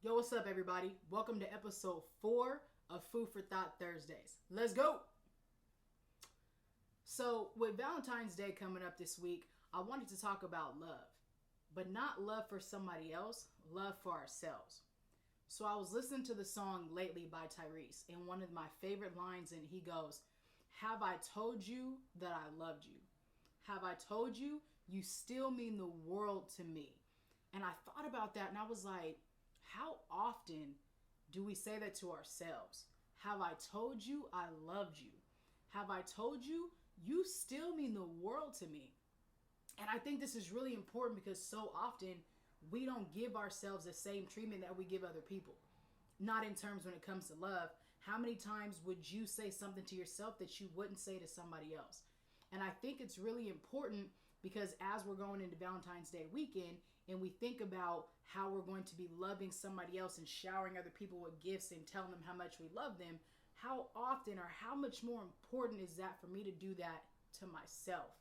Yo, what's up, everybody? Welcome to episode 4 of Food for Thought Thursdays. Let's go! So, with Valentine's Day coming up this week, I wanted to talk about love, but not love for somebody else, love for ourselves. So, I was listening to the song Lately by Tyrese, and one of my favorite lines, and he goes, "Have I told you that I loved you? Have I told you you still mean the world to me?" And I thought about that and I was like, how often do we say that to ourselves? Have I told you I loved you? Have I told you you still mean the world to me? And I think this is really important because so often we don't give ourselves the same treatment that we give other people. Not in terms when it comes to love. How many times would you say something to yourself that you wouldn't say to somebody else? And I think it's really important because as we're going into Valentine's Day weekend and we think about how we're going to be loving somebody else and showering other people with gifts and telling them how much we love them, how often or how much more important is that for me to do that to myself?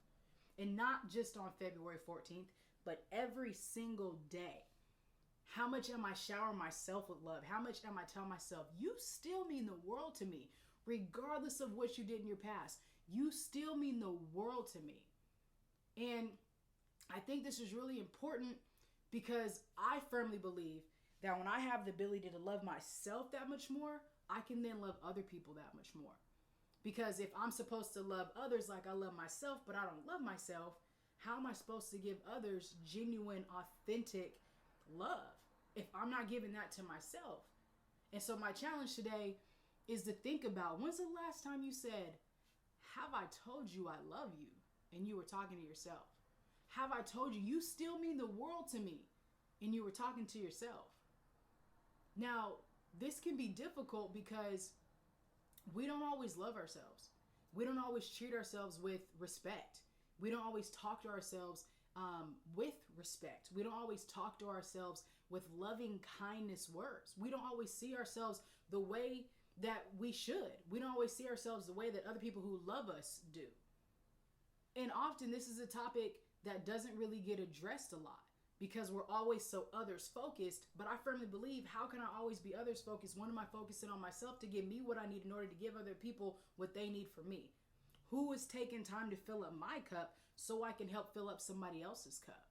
And not just on February 14th, but every single day. How much am I showering myself with love? How much am I telling myself, you still mean the world to me, regardless of what you did in your past? You still mean the world to me. And I think this is really important because I firmly believe that when I have the ability to love myself that much more, I can then love other people that much more. Because if I'm supposed to love others like I love myself, but I don't love myself, how am I supposed to give others genuine, authentic love if I'm not giving that to myself? And so my challenge today is to think about, when's the last time you said, have I told you I love you? And you were talking to yourself. Have I told you you still mean the world to me? And you were talking to yourself. Now, this can be difficult because we don't always love ourselves. We don't always treat ourselves with respect. We don't always talk to ourselves with respect. We don't always talk to ourselves with loving kindness words. We don't always see ourselves the way that we should. We don't always see ourselves the way that other people who love us do. And often this is a topic that doesn't really get addressed a lot because we're always so others focused. But I firmly believe, how can I always be others focused? When am I focusing on myself to give me what I need in order to give other people what they need from me? Who is taking time to fill up my cup so I can help fill up somebody else's cup?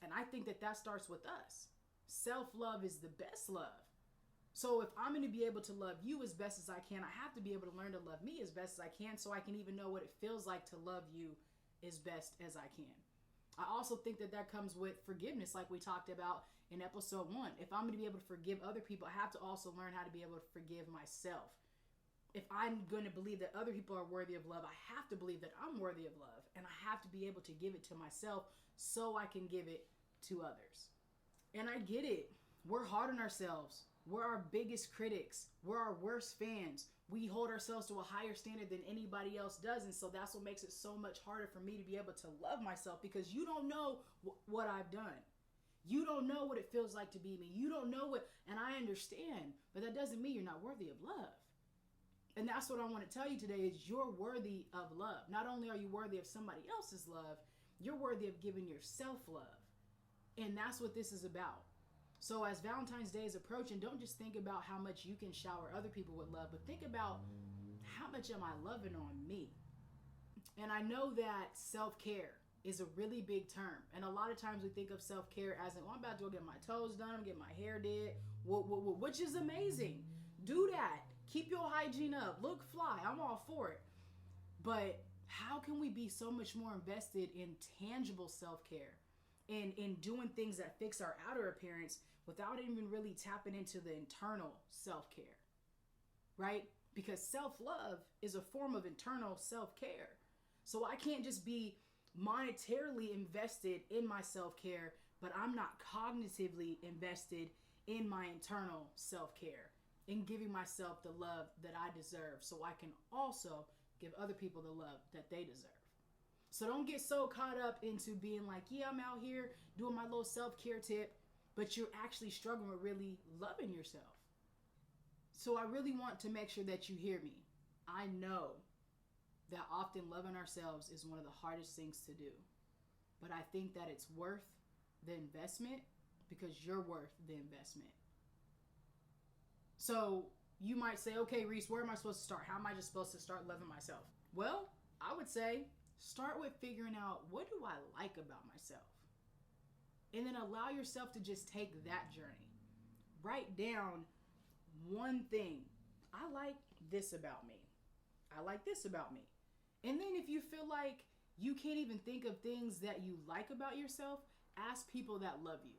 And I think that starts with us. Self-love is the best love. So if I'm going to be able to love you as best as I can, I have to be able to learn to love me as best as I can so I can even know what it feels like to love you as best as I can. I also think that comes with forgiveness, like we talked about in episode 1. If I'm going to be able to forgive other people, I have to also learn how to be able to forgive myself. If I'm going to believe that other people are worthy of love, I have to believe that I'm worthy of love. And I have to be able to give it to myself so I can give it to others. And I get it. We're hard on ourselves. We're our biggest critics. We're our worst fans. We hold ourselves to a higher standard than anybody else does. And so that's what makes it so much harder for me to be able to love myself, because you don't know what I've done. You don't know what it feels like to be me. You don't know what, and I understand, but that doesn't mean you're not worthy of love. And that's what I want to tell you today is you're worthy of love. Not only are you worthy of somebody else's love, you're worthy of giving yourself love. And that's what this is about. So as Valentine's Day is approaching, don't just think about how much you can shower other people with love, but think about how much am I loving on me? And I know that self-care is a really big term. And a lot of times we think of self-care as in, well, I'm about to go get my toes done, I'm getting my hair did, which is amazing. Do that. Keep your hygiene up. Look fly. I'm all for it. But how can we be so much more invested in tangible self-care? In doing things that fix our outer appearance without even really tapping into the internal self-care, right? Because self-love is a form of internal self-care. So I can't just be monetarily invested in my self-care, but I'm not cognitively invested in my internal self-care, in giving myself the love that I deserve so I can also give other people the love that they deserve. So don't get so caught up into being like, yeah, I'm out here doing my little self-care tip, but you're actually struggling with really loving yourself. So I really want to make sure that you hear me. I know that often loving ourselves is one of the hardest things to do, but I think that it's worth the investment because you're worth the investment. So you might say, okay, Reese, where am I supposed to start? How am I just supposed to start loving myself? Well, I would say start with figuring out, what do I like about myself? And then allow yourself to just take that journey. Write down one thing. I like this about me. I like this about me. And then if you feel like you can't even think of things that you like about yourself, ask people that love you.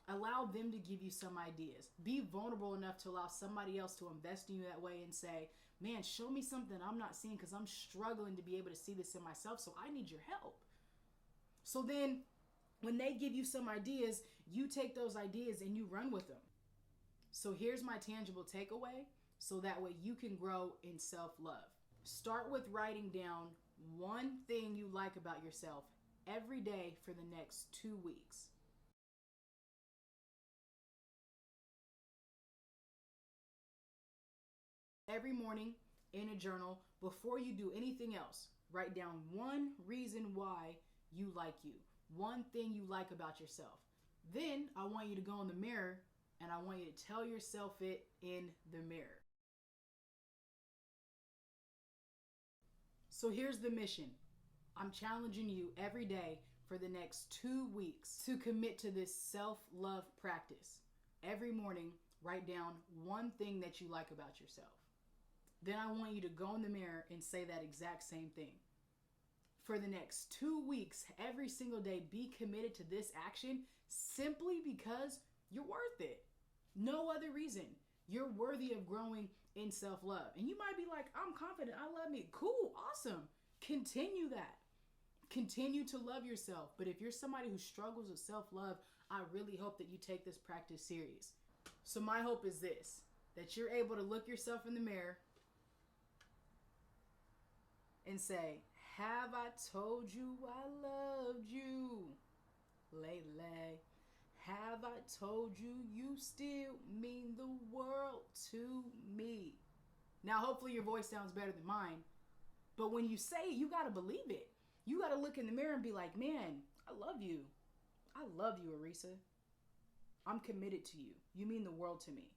Allow them to give you some ideas. Be vulnerable enough to allow somebody else to invest in you that way and say, man, show me something I'm not seeing because I'm struggling to be able to see this in myself, so I need your help. So then when they give you some ideas, you take those ideas and you run with them. So here's my tangible takeaway so that way you can grow in self-love. Start with writing down one thing you like about yourself every day for the next 2 weeks. Every morning in a journal, before you do anything else, write down one reason why you like you, one thing you like about yourself. Then I want you to go in the mirror and I want you to tell yourself it in the mirror. So here's the mission. I'm challenging you every day for the next 2 weeks to commit to this self-love practice. Every morning, write down one thing that you like about yourself. Then I want you to go in the mirror and say that exact same thing. For the next 2 weeks, every single day, be committed to this action simply because you're worth it. No other reason. You're worthy of growing in self-love. And you might be like, I'm confident, I love me. Cool, awesome. Continue that. Continue to love yourself. But if you're somebody who struggles with self-love, I really hope that you take this practice serious. So my hope is this, that you're able to look yourself in the mirror and say, have I told you I loved you lately? Have I told you you still mean the world to me? Now, hopefully your voice sounds better than mine, but when you say it, you got to believe it. You got to look in the mirror and be like, man, I love you. I love you, Arisa. I'm committed to you. You mean the world to me.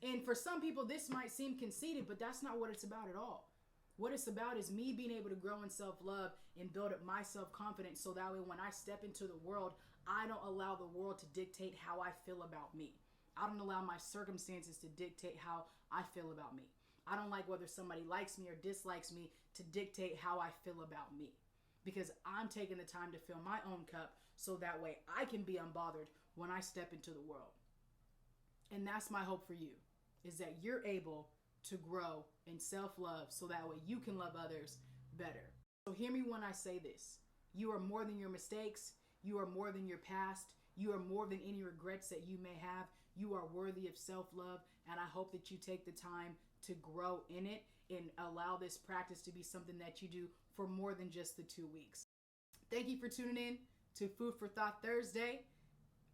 And for some people, this might seem conceited, but that's not what it's about at all. What it's about is me being able to grow in self-love and build up my self-confidence so that way when I step into the world, I don't allow the world to dictate how I feel about me. I don't allow my circumstances to dictate how I feel about me. I don't like whether somebody likes me or dislikes me to dictate how I feel about me. Because I'm taking the time to fill my own cup so that way I can be unbothered when I step into the world. And that's my hope for you, is that you're able to grow in self-love so that way you can love others better. So hear me when I say this. You are more than your mistakes. You are more than your past. You are more than any regrets that you may have. You are worthy of self-love, and I hope that you take the time to grow in it and allow this practice to be something that you do for more than just the 2 weeks. Thank you for tuning in to Food for Thought Thursday.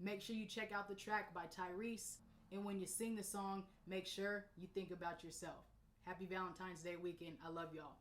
Make sure you check out the track by Tyrese. And when you sing the song, make sure you think about yourself. Happy Valentine's Day weekend. I love y'all.